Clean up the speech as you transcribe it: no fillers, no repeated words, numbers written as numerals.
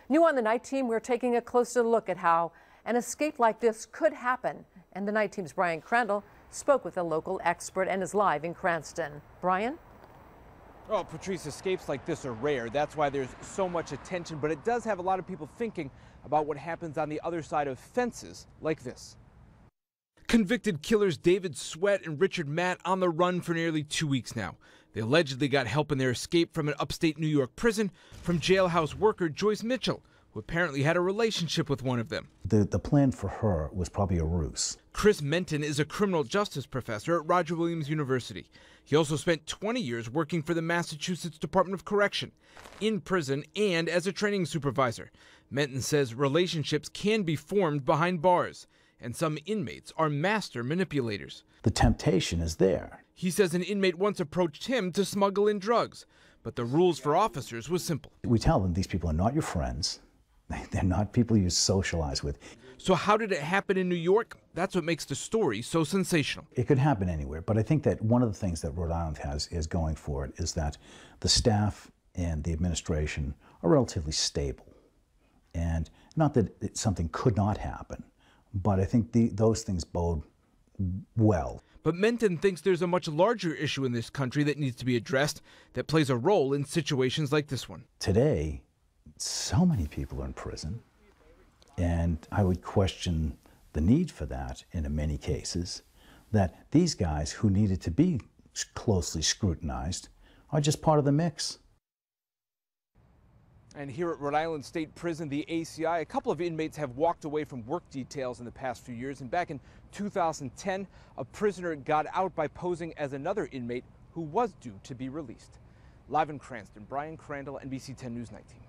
New on the night team, we're taking a closer look at how an escape like this could happen. And the night team's Brian Crandall spoke with a local expert and is live in Cranston. Brian? Oh, Patrice, escapes like this are rare. That's why there's so much attention, but it does have a lot of people thinking about what happens on the other side of fences like this. Convicted killers David Sweat and Richard Matt on the run for nearly 2 weeks now. They allegedly got help in their escape from an upstate New York prison from jailhouse worker Joyce Mitchell, who apparently had a relationship with one of them. The plan for her was probably a ruse. Chris Menton is a criminal justice professor at Roger Williams University. He also spent 20 years working for the Massachusetts Department of Correction, in prison and as a training supervisor. Menton says relationships can be formed behind bars, and some inmates are master manipulators. The temptation is there. He says an inmate once approached him to smuggle in drugs, but the rules for officers was simple. We tell them these people are not your friends. They're not people you socialize with. So how did it happen in New York? That's what makes the story so sensational. It could happen anywhere, but I think that one of the things that Rhode Island is going for it is that the staff and the administration are relatively stable. And not that something could not happen, but I think those things bode well. But Menton thinks there's a much larger issue in this country that needs to be addressed that plays a role in situations like this one. Today, so many people are in prison, and I would question the need for that in many cases, that these guys who needed to be closely scrutinized are just part of the mix. And here at Rhode Island State Prison, the ACI, a couple of inmates have walked away from work details in the past few years. And back in 2010, a prisoner got out by posing as another inmate who was due to be released. Live in Cranston, Brian Crandall, NBC 10 News 19.